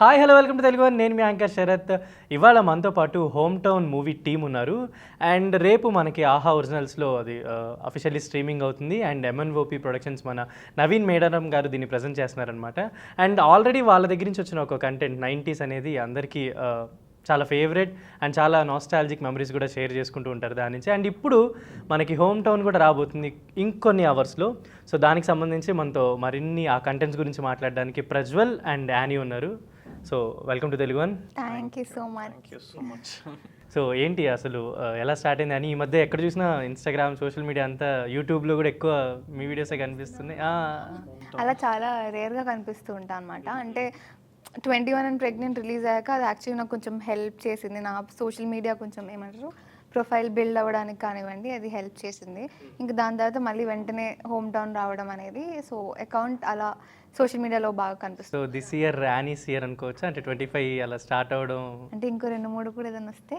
Hi hello welcome to Telugu. నేను మీ anchor Sarath. ఇవాళ మనతో పాటు హోమ్ టౌన్ మూవీ టీమ్ ఉన్నారు. అండ్ రేపు మనకి ఆహా ఒరిజినల్స్లో అది అఫీషియల్లీ స్ట్రీమింగ్ అవుతుంది. అండ్ ఎంఎన్ఓపి ప్రొడక్షన్స్ మన నవీన్ మేడారం గారు దీన్ని ప్రజెంట్ చేస్తున్నారనమాట. అండ్ ఆల్రెడీ వాళ్ళ దగ్గర నుంచి వచ్చిన ఒక కంటెంట్ 90s అనేది అందరికీ చాలా ఫేవరెట్ అండ్ చాలా నాస్టాలజిక్ మెమరీస్ కూడా షేర్ చేసుకుంటూ ఉంటారు దాని నుంచి. అండ్ ఇప్పుడు మనకి హోమ్ టౌన్ కూడా రాబోతుంది ఇంకొన్ని అవర్స్లో. సో దానికి సంబంధించి మనతో మరిన్ని ఆ కంటెంట్స్ గురించి మాట్లాడడానికి ప్రజ్వల్ అండ్ యానీ ఉన్నారు. So welcome to Telugu one. Thank you so much. So ఏంటి అసలు ఎలా స్టార్ట్ అయింది అని ఈ మధ్య ఎక్కడ చూసినా ఇన్స్టాగ్రామ్ సోషల్ మీడియా అంతా యూట్యూబ్లో కూడా ఎక్కువ మీ వీడియోసే కనిపిస్తున్నాయి. అలా చాలా రేర్గా కనిపిస్తూ ఉంటాను అనమాట. అంటే 21 అండ్ ప్రెగ్నెంట్ రిలీజ్ అయ్యాక అది యాక్చువల్లీ నాకు కొంచెం హెల్ప్ చేసింది. నా సోషల్ మీడియా కొంచెం ఏమంటారు ప్రొఫైల్ బిల్డ్ అవ్వడానికి కానివ్వండి, అది హెల్ప్ చేసింది. ఇంకా దాని తర్వాత మళ్ళీ వెంటనే హోమ్ టౌన్ రావడం అనేది, సో అకౌంట్ అలా సోషల్ మీడియాలో బాగా కనిపిస్తుంది. సో దిస్ ఇయర్ యానీస్ ఇయర్ అనుకోవచ్చు. అంటే 25 అలా స్టార్ట్ అవ్వడం అంటే ఇంకో 2-3 కూడా ఏదైనా వస్తే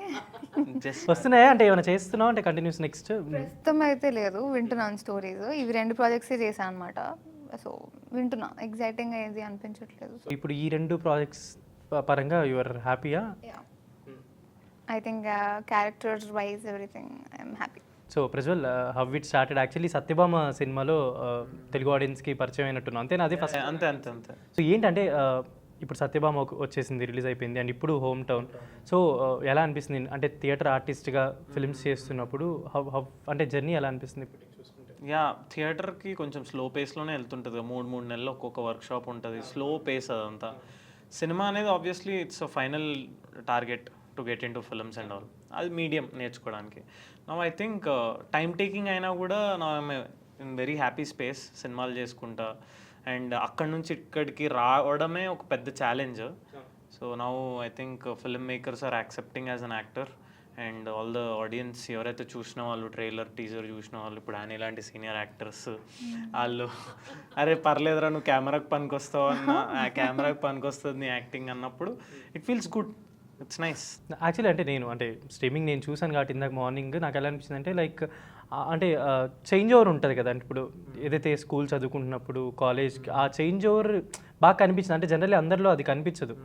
వస్తున్నాయా? అంటే ఏమైనా చేస్తున్నావు అంటే కంటిన్యూస్ నెక్స్ట్? ప్రస్తుతం అయితే లేదు, వింటున్నాను స్టోరీస్. ఇవి 2 ప్రాజెక్ట్సే చేశాను అనమాట. సో వింటున్నా, ఎగ్జైటింగ్గా ఏది అనిపించట్లేదు. ఇప్పుడు ఈ 2 ప్రాజెక్ట్స్ పరంగా యువర్ హ్యాపీయా? I think characters wise everything I'm happy. So Prajwal, how it started actually Satyabhama సినిమాలో తెలుగు ఆడియన్స్కి పరిచయం అయినట్టున్నా అంతేనా? అది ఫస్ట్ అంతే. సో ఏంటంటే ఇప్పుడు సత్యభామ వచ్చేసింది, రిలీజ్ అయిపోయింది. అండ్ ఇప్పుడు హోమ్ టౌన్. సో ఎలా అనిపిస్తుంది అంటే థియేటర్ ఆర్టిస్ట్గా ఫిల్మ్స్ చేస్తున్నప్పుడు హౌ అంటే జర్నీ ఎలా అనిపిస్తుంది ఇప్పుడు చూసుకుంటే? యా, థియేటర్కి కొంచెం స్లో పేస్లోనే వెళ్తుంటుంది. 3 నెలలు ఒక్కొక్క వర్క్షాప్ ఉంటుంది, స్లో పేస్ అదంతా. సినిమా అనేది obviously it's a final target to get in to films and all. అది మీడియం నేర్చుకోవడానికి. Now I think time taking అయినా కూడా నా ఇన్ వెరీ హ్యాపీ స్పేస్ సినిమాలు చేసుకుంటా. అండ్ అక్కడి నుంచి ఇక్కడికి రావడమే ఒక పెద్ద challenge. So now I think film makers are accepting as an actor. And all the audience ఎవరైతే చూసిన వాళ్ళు, ట్రైలర్ టీజర్ చూసిన వాళ్ళు, ఇప్పుడు ఆయన ఇలాంటి సీనియర్ యాక్టర్స్ వాళ్ళు అరే పర్లేదురా నువ్వు కెమెరాకి పనికొస్తావు అన్న, ఆ కెమెరాకి పనికొస్తుంది నీ యాక్టింగ్ అన్నప్పుడు it feels good. It's nice. Actually అంటే నేను స్ట్రీమింగ్ నేను చూసాను కాబట్టి ఇందాక మార్నింగ్ నాకు ఎలా అనిపించింది అంటే లైక్ అంటే చేంజ్ ఓవర్ ఉంటుంది కదా. అంటే ఇప్పుడు ఏదైతే స్కూల్ చదువుకుంటున్నప్పుడు కాలేజ్కి ఆ చేంజ్ ఓవర్ బాగా కనిపించింది. అంటే జనరల్లీ అందరిలో అది కనిపించదు.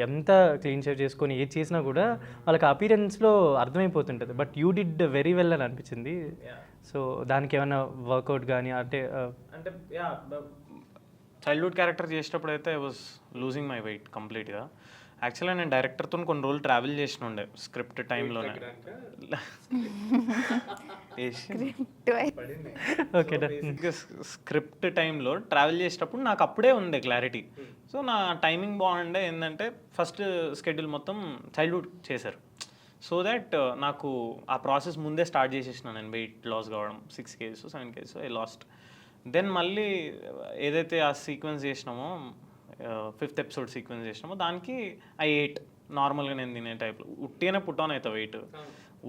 ఎంత క్లీన్ షేవ్ చేసుకొని ఏది చేసినా కూడా వాళ్ళకి అపీరెన్స్లో అర్థమైపోతుంటుంది. But you did very well అని అనిపించింది. సో దానికి ఏమైనా వర్కౌట్ కానీ అంటే చైల్డ్హుడ్ క్యారెక్టర్ చేసేటప్పుడు అయితే I was losing my weight కంప్లీట్గా. యాక్చువల్గా నేను డైరెక్టర్తో కొన్ని రోజులు ట్రావెల్ చేసిన ఉండే స్క్రిప్ట్ టైంలోనే. స్క్రిప్ట్ టైంలో ట్రావెల్ చేసేటప్పుడు నాకు అప్పుడే ఉంది క్లారిటీ. సో నా టైమింగ్ బాగుండే. ఏంటంటే ఫస్ట్ స్కెడ్యూల్ మొత్తం చైల్డ్హుడ్ చేశారు. సో దట్ నాకు ఆ ప్రాసెస్ ముందే స్టార్ట్ చేసేసిన. నేను వెయిట్ లాస్ కావడం 6 kgs 7 kgs I lost. Then మళ్ళీ ఏదైతే ఆ సీక్వెన్స్ చేసినామో 5th ఎపిసోడ్ సీక్వెన్స్ చేసినామో దానికి ఐ 8 నార్మల్గా నేను తినే టైప్లో ఉట్టిగానే పుట్టాను అవుతా వెయిట్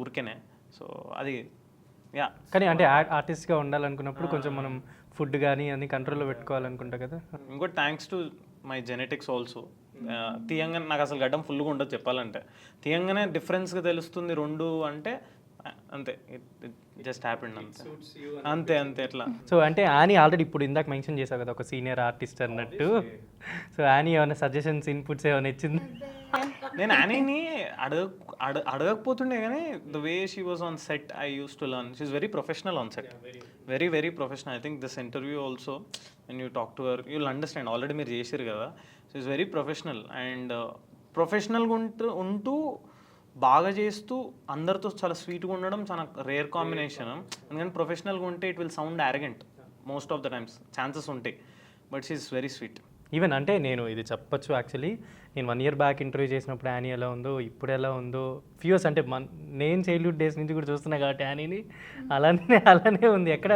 ఊరికేనే. సో అది యా. కానీ అంటే ఆర్టిస్ట్గా ఉండాలనుకున్నప్పుడు కొంచెం మనం ఫుడ్ కానీ అన్ని కంట్రోల్లో పెట్టుకోవాలనుకుంటా కదా. ఇంకోటి thanks to my genetics also. తీయంగానే నాకు అసలు గడ్డం ఫుల్గా ఉండదు చెప్పాలంటే. తీయంగానే డిఫరెన్స్గా తెలుస్తుంది 2 అంటే అంతే. ఇట్ జస్ట్ హ్యాపెండ్ అంతే ఎట్లా. సో అంటే యానీ ఆల్రెడీ ఇప్పుడు ఇందాక మెన్షన్ చేశావు కదా ఒక సీనియర్ ఆర్టిస్ట్ అన్నట్టు. సో యానీ ఏమైనా సజెషన్స్ ఇన్పుట్స్ ఏమైనా ఇచ్చింది? నేను యానీని అడగకపోతుండే కానీ the way she was on set I use to learn. She is very professional on set, very professional. I think this interview also when you talk to her you will understand. Already మీరు చేసారు కదా. She is very professional. And ప్రొఫెషనల్గా ఉంటూ బాగా చేస్తూ అందరితో చాలా స్వీట్గా ఉండడం చాలా రేర్ కాంబినేషన్. ఎందుకంటే ప్రొఫెషనల్గా ఉంటే it will sound arrogant most of the times, chances ఉంటాయి. But she is very sweet. Even అంటే నేను ఇది చెప్పచ్చు యాక్చువల్లీ, నేను 1 year బ్యాక్ ఇంటర్వ్యూ చేసినప్పుడు యానీ ఎలా ఉందో ఇప్పుడు ఎలా ఉందో ఫ్యూస్ అంటే నేను చైల్డ్హుడ్ డేస్ నుంచి కూడా చూస్తున్నా కాబట్టి యానీని అలానే ఉంది. ఎక్కడ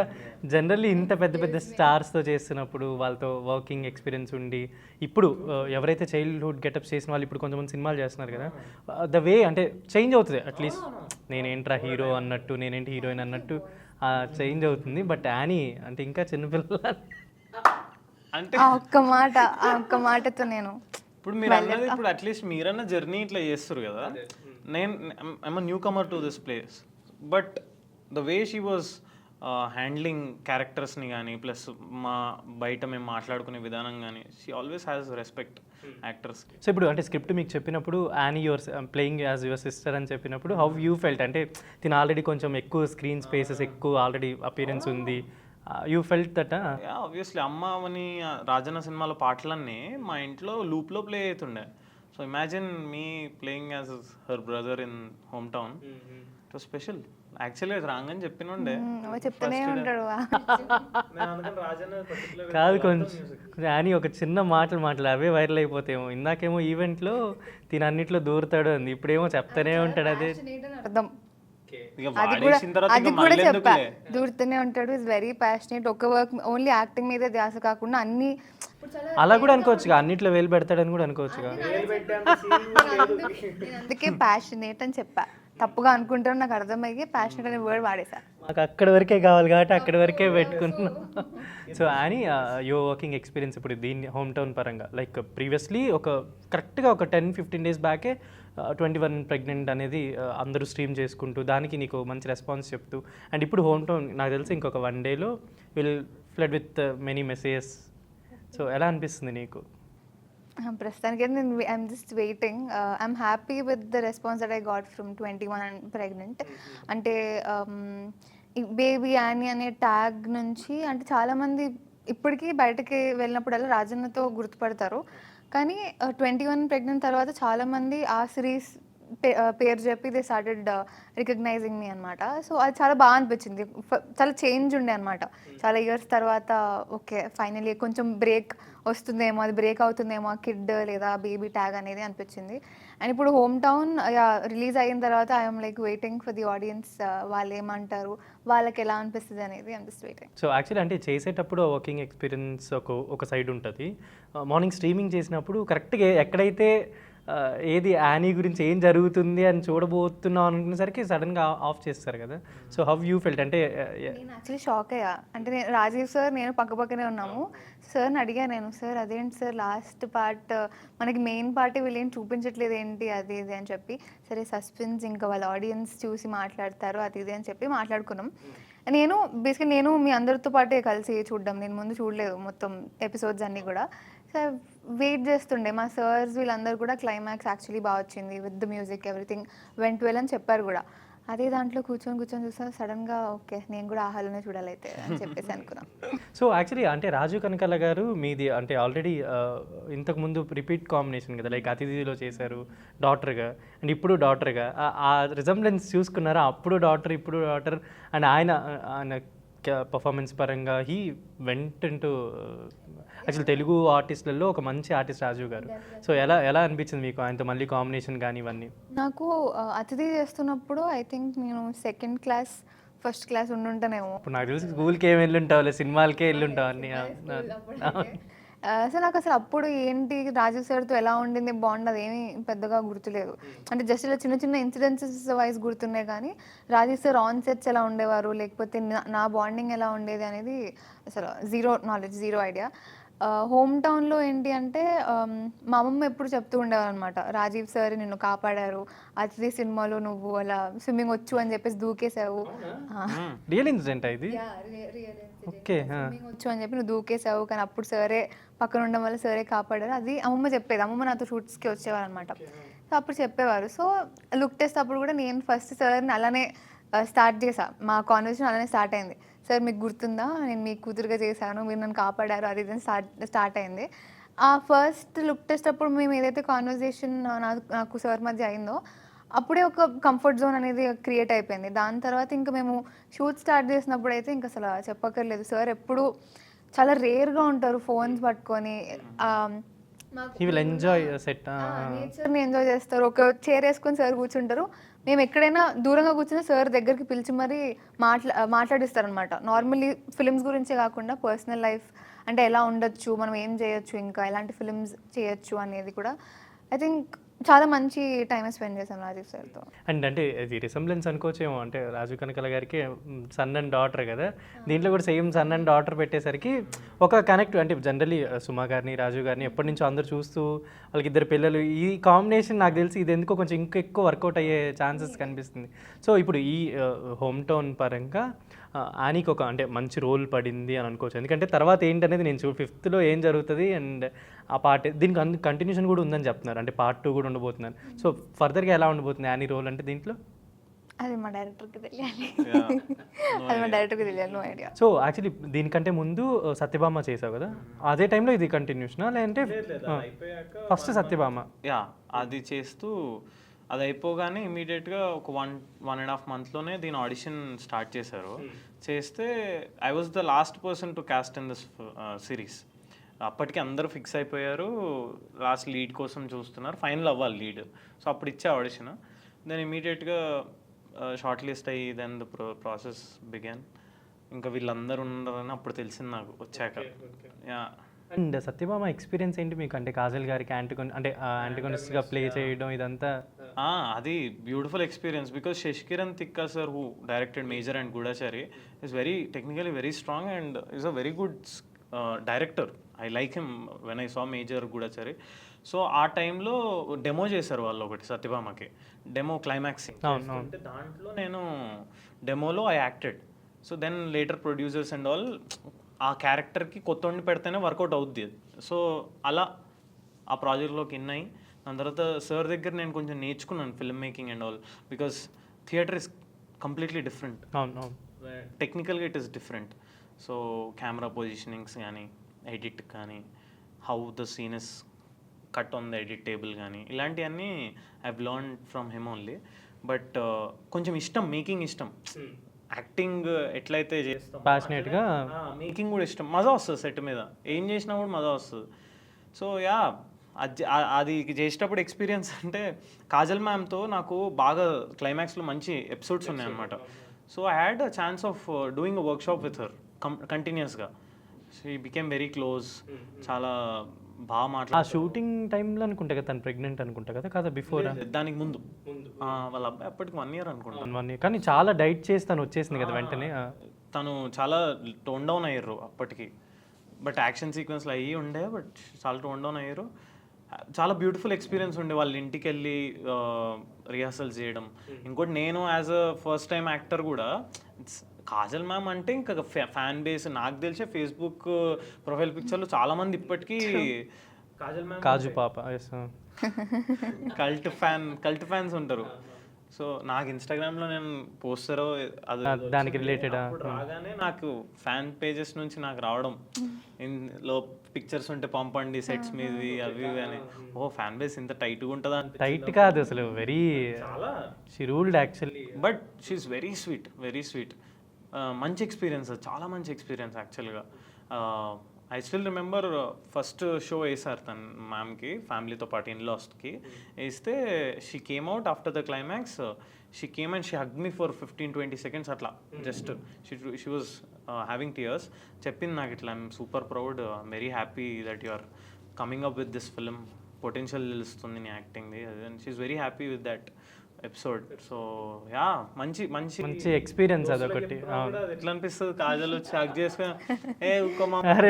జనరల్లీ ఇంత పెద్ద స్టార్స్తో చేస్తున్నప్పుడు వాళ్ళతో వర్కింగ్ ఎక్స్పీరియన్స్ ఉండి ఇప్పుడు ఎవరైతే చైల్డ్హుడ్ గెటప్స్ చేసిన వాళ్ళు ఇప్పుడు కొంతమంది సినిమాలు చేస్తున్నారు కదా, ద వే అంటే చేంజ్ అవుతుంది. అట్లీస్ట్ నేనేంట్రా హీరో అన్నట్టు, నేనేంటి హీరోయిన్ అన్నట్టు చేంజ్ అవుతుంది. బట్ యానీ అంటే ఇంకా చిన్నపిల్లల అంటే ఆ ఒక్క మాటతో నేను ఇప్పుడు మీరు అన్నది ఇప్పుడు అట్లీస్ట్ మీరన్న జర్నీ ఇట్లా చేస్తారు కదా. నేను I'm newcomer to this place. But the way she was handling క్యారెక్టర్స్ని కానీ ప్లస్ మా బయట మేము మాట్లాడుకునే విధానం కానీ షీ ఆల్వేస్ హ్యాస్ రెస్పెక్ట్ యాక్టర్స్కి. సో ఇప్పుడు అంటే స్క్రిప్ట్ మీకు చెప్పినప్పుడు Annie you're playing as your sister అని చెప్పినప్పుడు హౌ యూ ఫెల్ట్? అంటే తిన ఆల్రెడీ కొంచెం ఎక్కువ స్క్రీన్ స్పేసెస్ ఎక్కువ ఆల్రెడీ అపీరెన్స్ ఉంది, యూ ఫెల్ట్ దట్? ఆబ్వియస్లీ అమ్మని రాజన్న సినిమాలో పాటలన్నీ మా ఇంట్లో లూప్లో ప్లే అవుతుండే. So imagine me playing as her brother in home town, it was special. Actually అది రాంగ్ అని చెప్పినండే చెప్తూనే ఉంటాడు. కాదు, కొంచెం యానీ ఒక చిన్న మాటలు అవే వైరల్ అయిపోతాయేమో. ఇందాకేమో ఈవెంట్లో తిన అన్నిట్లో దూరుతాడు అంది, ఇప్పుడేమో చెప్తానే ఉంటాడు అదే అర్థం. ఇక అది వాడేసిన తర్వాత అది ఇక కూడా మళ్ళీ చెప్పా, ఎందుకులే. దూరుతూనే ఉంటాడు, ఇస్ వెరీ ప్యాషనేట్. ఒక వర్క్ ఓన్లీ యాక్టింగ్ మీదే ధ్యాస కాకుండా అన్ని అలా కూడా అనుకోవచ్చుగా, అన్నిట్లో వేలు పెడతాడని కూడా అనుకోవచ్చుగా. అందుకే ప్యాషనేట్ అని చెప్పా. తప్పుగా అనుకుంటాను నాకు అర్థమయ్యి ప్యాషనేట్ అనే వర్డ్ వాడేసా. మాకు అక్కడి వరకే కావాలి కాబట్టి అక్కడి వరకే పెట్టుకున్నాం. సో అని యువర్ వర్కింగ్ ఎక్స్పీరియన్స్ ఇప్పుడు దీన్ని హోమ్ టౌన్ పరంగా, లైక్ ప్రీవియస్లీ కరెక్ట్గా ఒక 10-15 days బ్యాకే 21 ప్రెగ్నెంట్ అనేది అందరూ స్ట్రీమ్ చేసుకుంటూ దానికి నీకు మంచి రెస్పాన్స్ చెప్తూ, అండ్ ఇప్పుడు హోమ్ టౌన్ నాకు తెలిసి ఇంకొక 1 dayలో will flood with many messages. So ఎలా అనిపిస్తుంది నీకు? ప్రస్తుతానికి నేను I'm just waiting. I'm happy with the response that I got from 21 and pregnant. అంటే బేబీ యానీ అనే ట్యాగ్ నుంచి అంటే చాలామంది ఇప్పటికీ బయటకి వెళ్ళినప్పుడల్లా రాజన్నతో గుర్తుపడతారు. కానీ 21 ప్రెగ్నెంట్ తర్వాత చాలామంది ఆ సిరీస్ పేరు చెప్పి దే స్టార్టెడ్ రికగ్నైజింగ్ మీ అనమాట. సో అది చాలా బాగా అనిపించింది. చాలా చేంజ్ ఉండే అనమాట. చాలా ఇయర్స్ తర్వాత ఓకే ఫైనలీ కొంచెం బ్రేక్ వస్తుందేమో, అది బ్రేక్ అవుతుందేమో కిడ్ లేదా బేబీ ట్యాగ్ అనేది అనిపించింది. అండ్ ఇప్పుడు హోమ్ టౌన్ రిలీజ్ అయిన తర్వాత I'm like waiting for the audience, వాళ్ళు ఏమంటారు, వాళ్ళకి ఎలా అనిపిస్తుంది అనేది I'm just waiting. So actually అంటే చేసేటప్పుడు వర్కింగ్ ఎక్స్పీరియన్స్ ఒక సైడ్ ఉంటుంది. మార్నింగ్ స్ట్రీమింగ్ చేసినప్పుడు కరెక్ట్గా ఎక్కడైతే ఏది యానీ గురించి ఏం జరుగుతుంది అని చూడబోతున్నాం అనుకునేసరికి సడన్గా ఆఫ్ చేస్తారు కదా. So how you felt? అంటే నేను యాక్చువల్లీ షాక్ అయ్యా. అంటే నేను రాజీవ్ సార్ నేను పక్కనే ఉన్నాము. సార్ని అడిగా నేను, సార్ అదేంటి సార్ లాస్ట్ పార్ట్ మనకి మెయిన్ పార్ట్ వీళ్ళు ఏం చూపించట్లేదు ఏంటి అది ఇది అని చెప్పి, సరే సస్పెన్స్ ఇంకా వాళ్ళ ఆడియన్స్ చూసి మాట్లాడతారు అది ఇది అని చెప్పి మాట్లాడుకున్నాం. నేను మీ అందరితో పాటే కలిసి చూడడం, నేను ముందు చూడలేదు మొత్తం ఎపిసోడ్స్ అన్నీ కూడా. సో వెయిట్ చేస్తుండే మా సర్స్ వీళ్ళందరూ కూడా క్లైమాక్స్ యాక్చువల్లీ బాగా వచ్చింది with the music everything went well అని చెప్పారు కూడా. అదే దాంట్లో కూర్చొని చూసా సడన్గా ఓకే నేను కూడా ఆహాలోనే చూడాలైతే అని చెప్పేసి అనుకున్నాను. సో యాక్చువల్లీ అంటే రాజు కనకాల గారు మీది అంటే ఆల్రెడీ ఇంతకుముందు రిపీట్ కాంబినేషన్ కదా, లైక్ అతిథిలో చేశారు డాటర్గా అండ్ ఇప్పుడు డాటర్గా. ఆ రిజంబ్లెన్స్ చూసుకున్నారా? అప్పుడు డాటర్ ఇప్పుడు డాటర్. అండ్ ఆయన పర్ఫార్మెన్స్ పరంగా he went into actual Telugu ఆర్టిస్టులలో ఒక మంచి ఆర్టిస్ట్ రాజు గారు. సో ఎలా అనిపించింది మీకు ఆయనతో మళ్ళీ కాంబినేషన్ కానీ ఇవన్నీ? నాకు అతిథి చేస్తున్నప్పుడు ఐ థింక్ నేను 2nd class 1st class ఉండుంటానేమో. ఇప్పుడు నాకు తెలిసి స్కూల్కి ఏమి వెళ్ళుంటావు, సినిమాలకే వెళ్ళుంటావు అన్నీ. సో నాకు అసలు అప్పుడు ఏంటి రాజీవ్ సార్తో ఎలా ఉండింది బాండ్ అది ఏమీ పెద్దగా గుర్తులేదు. అంటే జస్ట్ ఇలా చిన్న ఇన్సిడెన్సెస్ వైజ్ గుర్తున్నాయి కానీ రాజీవ్ సార్ ఆన్ సెట్స్ ఎలా ఉండేవారు లేకపోతే నా బాండింగ్ ఎలా ఉండేది అనేది అసలు zero knowledge, zero idea. Home టౌన్లో ఏంటి అంటే మా అమ్మమ్మ ఎప్పుడు చెప్తూ ఉండేవారు అనమాట, రాజీవ్ సార్ నిన్ను కాపాడారు, అతిథి సినిమాలో నువ్వు అలా స్విమ్మింగ్ వచ్చు అని చెప్పేసి దూకేసావు. రియల్ ఇన్సిడెంట్ ఇది? ఓకే, స్విమ్మింగ్ వచ్చు అని చెప్పి నువ్వు దూకేసావు కానీ అప్పుడు సరే పక్కన ఉండడం వల్ల సరే కాపాడారు. అది అమ్మమ్మ చెప్పేది. అమ్మమ్మ నాతో షూట్స్కి వచ్చేవారు అనమాట. సో అప్పుడు చెప్పేవారు. సో లుక్ టెస్ట్ అప్పుడు కూడా నేను ఫస్ట్ సార్ని అలానే స్టార్ట్ చేసా. మా కాన్వర్సేషన్ అలానే స్టార్ట్ అయింది. సార్ మీకు గుర్తుందా నేను మీ కూతురుగా చేశాను, మీరు నన్ను కాపాడారు, అది ఇది స్టార్ట్ అయింది. ఆ ఫస్ట్ లుక్ టెస్ట్ అప్పుడు మేము ఏదైతే కాన్వర్సేషన్ నాకు సార్ మధ్య అయిందో అప్పుడే ఒక కంఫర్ట్ జోన్ అనేది క్రియేట్ అయిపోయింది. దాని తర్వాత ఇంకా మేము షూట్ స్టార్ట్ చేసినప్పుడు అయితే ఇంకా అసలు చెప్పక్కర్లేదు. సార్ ఎప్పుడు చాలా రేర్గా ఉంటారు ఫోన్స్ పట్టుకొని, నేచర్ని ఎంజాయ్ చేస్తారు. ఒక చైర్ వేసుకొని సార్ కూర్చుంటారు. మేము ఎక్కడైనా దూరంగా కూర్చున్న సార్ దగ్గరికి పిలిచి మరీ మాట్లాడిస్తారనమాట. నార్మల్లీ ఫిలిమ్స్ గురించే కాకుండా పర్సనల్ లైఫ్ అంటే ఎలా ఉండొచ్చు, మనం ఏం చేయొచ్చు, ఇంకా ఎలాంటి ఫిలిమ్స్ చేయొచ్చు అనేది కూడా. ఐ థింక్ చాలా మంచి టైం స్పెండ్ చేశాం రాజీవ్ సార్తో. అండ్ అంటే ఇది రిసెంబ్లెన్స్ అనుకోవచ్చేమో, అంటే రాజు కనకల గారికి సన్ అండ్ డాటర్ కదా, దీంట్లో కూడా సేమ్ సన్ అండ్ డాటర్ పెట్టేసరికి ఒక కనెక్ట్. అంటే జనరలీ సుమా గారిని రాజు గారిని ఎప్పటి నుంచో అందరూ చూస్తూ వాళ్ళకి ఇద్దరు పిల్లలు, ఈ కాంబినేషన్ నాకు తెలిసి ఇది ఎందుకో కొంచెం ఇంకా ఎక్కువ వర్కౌట్ అయ్యే ఛాన్సెస్ కనిపిస్తుంది. సో ఇప్పుడు ఈ హోమ్ టౌన్ పరంగా ఆనికి ఒక అంటే మంచి రోల్ పడింది అని అనుకోవచ్చు. ఎందుకంటే తర్వాత ఏంటనేది నేను 5th ఏం జరుగుతుంది అండ్ ఆ పార్ట్ దీనికి కంటిన్యూషన్ కూడా ఉందని చెప్తున్నారు, అంటే పార్ట్ 2 కూడా ఉండబోతున్నారు. సో ఫర్దర్గా ఎలా ఉండబోతుంది యానీ రోల్ అంటే దీంట్లో? అది మా డైరెక్టర్కి తెలియాలి. అది మా డైరెక్టర్కి తెలియాలి, నో ఐడియా. సో యాక్చువల్లీ దీనికంటే ముందు సత్యభామ చేసావు కదా, అదే టైంలో ఇది కంటిన్యూషనా లేదంటే ఫస్ట్ సత్యభామ? యా, అది చేస్తూ అది అయిపోగానే ఇమీడియట్గా ఒక 1.5 monthలోనే దీని ఆడిషన్ స్టార్ట్ చేశారు. చేస్తే I was the last person to cost in this series. అప్పటికి అందరూ ఫిక్స్ అయిపోయారు, లాస్ట్ లీడ్ కోసం చూస్తున్నారు, ఫైనల్ అవ్వాలి లీడ్. సో అప్పుడు ఇచ్చే ఆడిషన్, దెన్ ఇమీడియట్గా షార్ట్ లిస్ట్ అయ్యి దెన్ ద ప్రాసెస్ బిగాన్. ఇంకా వీళ్ళందరూ ఉన్నారని అప్పుడు తెలిసింది నాకు వచ్చాక. యా. అండ్ సత్యభామ ఎక్స్పీరియన్స్ ఏంటి మీకు? అంటే కాజల్ గారికి యాంటగోనిస్ట్గా ప్లే చేయడం ఇదంతా అది beautiful experience because Sashikiran Tikka sir who directed Major and Goodachari is very technically very strong and is a very good director. I like him when I saw Major Goodachari. So ఆ టైంలో demo చేశారు వాళ్ళు ఒకటి సత్యభామకి, డెమో క్లైమాక్స్. అంటే దాంట్లో నేను డెమోలో I acted. So then later producers and all ఆ క్యారెక్టర్కి కొత్త వండి పెడితేనే వర్కౌట్ అవుద్ది. సో అలా ఆ ప్రాజెక్ట్లోకి ఇన్ అయ్యి దాని తర్వాత సార్ దగ్గర నేను కొంచెం నేర్చుకున్నాను film making and all, because theatre is completely different, టెక్నికల్గా it is different. So camera positionings కానీ, ఎడిట్ కానీ, how the scene is cut on the edit table కానీ, ఇలాంటివన్నీ I have learn from him only. But కొంచెం ఇష్టం, making ఇష్టం, acting ఎట్లయితే చేస్తాం ప్యాషనేట్గా, మేకింగ్ కూడా ఇష్టం, మజా వస్తుంది సెట్ మీద, ఏం చేసినా కూడా మజా వస్తుంది. సో యా, అది చేసేటప్పుడు ఎక్స్పీరియన్స్ అంటే కాజల్ మ్యామ్తో నాకు బాగా క్లైమాక్స్లో మంచి ఎపిసోడ్స్ ఉన్నాయి అనమాట. So I had a chance of doing a workshop with her కంటిన్యూస్గా. షీ బికేమ్ వెరీ క్లోజ్, చాలా బాగా ఆ మాట్లాడు. షూటింగ్ టైంలో అనుకుంటా కదా తను ప్రెగ్నెంట్ అనుకుంటా కదా, కదా బిఫోర్? దానికి ముందు వాళ్ళ అబ్బాయి అప్పటికి 1 year అనుకుంటాను. 1 year, కానీ చాలా డైట్ చేసి తను వచ్చేసింది కదా వెంటనే. తను చాలా టోన్ డౌన్ అయ్యారు అప్పటికి, బట్ యాక్షన్ సీక్వెన్స్లో అయ్యి ఉండే, బట్ చాలా టోన్ డౌన్ అయ్యారు. చాలా బ్యూటిఫుల్ ఎక్స్పీరియన్స్ ఉండే వాళ్ళ ఇంటికి వెళ్ళి రిహార్సల్స్ చేయడం. ఇంకోటి నేను as a first time actor కూడా, కాజల్ మ్యామ్ అంటే ఇంకా ఫ్యాన్ బేస్ నాకు తెలిసే ఫేస్బుక్ ప్రొఫైల్ పిక్చర్లో చాలా మంది ఇప్పటికీ కాజల్ మ్యామ్ కాజు పాప కల్ట్ ఫ్యాన్స్ ఉంటారు. సో నాకు ఇన్స్టాగ్రామ్లో నేను పోస్టరో అది దానికి రిలేటెడ్ రాగానే నాకు ఫ్యాన్ పేజెస్ నుంచి నాకు రావడం, ఇందులో పిక్చర్స్ ఉంటే పంపండి సెట్స్ మీది అవి ఇవి అని. ఓ ఫ్యాన్ బేస్ ఇంత టైట్గా ఉంటుందా? టైట్ కాదు అసలు, very she ruled actually. But she is very sweet, very sweet. మంచి ఎక్స్పీరియన్స్, చాలా మంచి ఎక్స్పీరియన్స్ యాక్చువల్గా. I still remember first show వేసారు తను మ్యామ్కి ఫ్యామిలీతో పాటు ఇన్లాస్కి వేస్తే, she came out after the climax, she came and she hug me for 15-20 seconds అట్లా just. She was having tears. చెప్పింది నాకు ఇట్లా, I'm super proud, very happy that you are coming up with this film, potential తెలుస్తుంది నీ యాక్టింగ్ది, and she is very happy with that episode. So yeah, మంచి మంచి మంచి ఎక్స్పీరియన్స్ అదొకటి. ఎట్లా అనిపిస్తుంది కాజల్ వచ్చి హగ్ చేసుకుని, ఏ అరే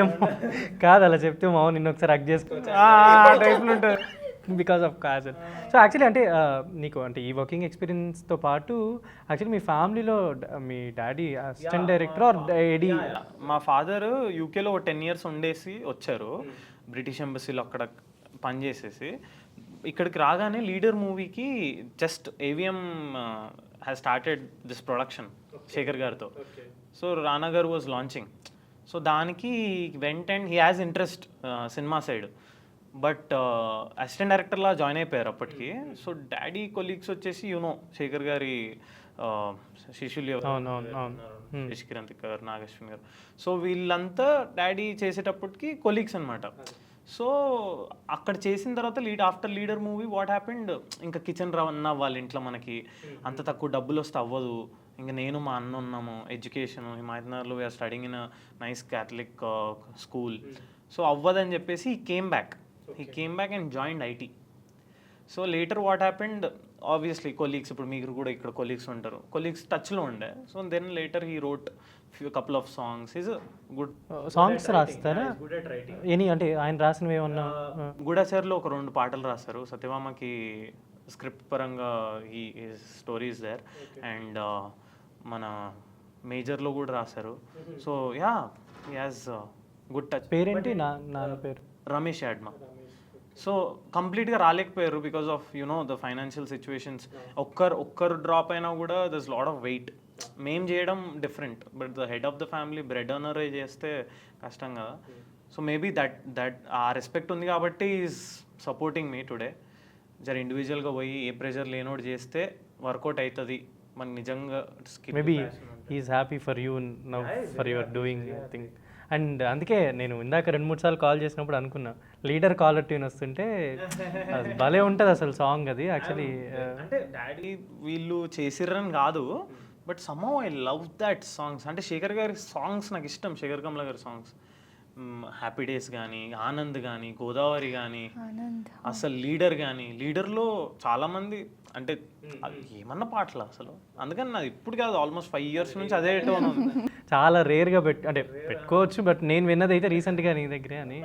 కాదు అలా చెప్తే మావు నిన్న ఒకసారి హగ్ చేసుకోవచ్చు టైప్లో ఉంటుంది because of Kajal. So actually అంటే నీకు అంటే ఈ వర్కింగ్ ఎక్స్పీరియన్స్తో పాటు యాక్చువల్లీ మీ ఫ్యామిలీలో మీ డాడీ అసిస్టెంట్ డైరెక్టర్ ఆర్ ఏడీ? మా ఫాదర్ యూకేలో 10 years ఉండేసి వచ్చారు, బ్రిటిష్ ఎంబసీలో అక్కడ పనిచేసేసి. ఇక్కడికి రాగానే లీడర్ మూవీకి just AVM has started this production Shekhar గారితో. So Rana garu was launching. So దానికి went and he has interest cinema side, but assistant డైరెక్టర్లా జాయిన్ అయిపోయారు అప్పటికి. సో డాడీ కొలీగ్స్ వచ్చేసి యూనో శేఖర్ గారి శిష్యులు, శశికిరణ్ గారు, నాగేశ్వరి గారు. సో వీళ్ళంతా డాడీ చేసేటప్పటికి కొలీగ్స్ అనమాట. సో అక్కడ చేసిన తర్వాత after leader movie what happened, ఇంకా కిచెన్ రన్ అవ్వాలి ఇంట్లో, మనకి అంత తక్కువ డబ్బులు వస్తే అవ్వదు. ఇంకా నేను మా అన్న ఉన్నాము, ఎడ్యుకేషన్ హిమాయత్నగర్లో we are studying in nice Catholic school. So అవ్వదని చెప్పేసి he came back and joined IT. So later what happened, obviously colleagues, ఇప్పుడు మీరు కూడా ఇక్కడ కొలీగ్స్ ఉంటారు, కొలీగ్స్ టచ్లో ఉండే. So then later he wrote couple of songs. Is good songs రాస్తారా ఎనీ, అంటే ఆయన రాసినవి ఏమన్నా? గూఢాచార్లో ఒక 2 పాటలు రాస్తారు. సత్యభామకి స్క్రిప్ట్ పరంగా ఈ స్టోరీస్ దేర్. అండ్ మన మేజర్లో కూడా రాశారు. So yeah, he has good touch. పేరేంటి? నాన్న పేరు రమేష్ యాడ్మా. సో కంప్లీట్గా రాలేకపోయారు because of the financial situations. ఒక్కరు డ్రాప్ అయినా కూడా దస్ లాట్ ఆఫ్ వెయిట్. మేం చేయడం different, but the head of the family bread owner చేస్తే కష్టం కదా. సో మేబీ దట్ ఆ రెస్పెక్ట్ ఉంది కాబట్టి ఈజ్ సపోర్టింగ్ మీ టుడే. జర ఇండివిజువల్గా పోయి ఏ ప్రెషర్ లేనోడు చేస్తే వర్కౌట్ అవుతుంది మనకి నిజంగా. Maybe is happy for you now for your doing thing. And అందుకే నేను ఇందాక 2-3 సార్లు కాల్ చేసినప్పుడు అనుకున్నా, లీడర్ కాలర్ ట్యూన్ వస్తుంటే అది భలే ఉంటుంది అసలు సాంగ్. అది యాక్చువల్లీ అంటే డాడీ వీళ్ళు చేసిర్రని కాదు, but somehow I love that songs. అంటే శేఖర్ గారి సాంగ్స్ నాకు ఇష్టం, శేఖర్ కమల గారి సాంగ్స్. హ్యాపీ డేస్ కానీ, ఆనంద్ కానీ, గోదావరి కానీ, అసలు లీడర్ కానీ. లీడర్లో చాలామంది అంటే అది ఏమన్నా పాటలు అసలు. అందుకని నాది ఇప్పుడు కాదు, ఆల్మోస్ట్ 5 years నుంచి అదే టోన్ ఉంది. చాలా రేర్గా అంటే పెట్టుకోవచ్చు, బట్ నేను విన్నది అయితే రీసెంట్గా నీ దగ్గరే అని.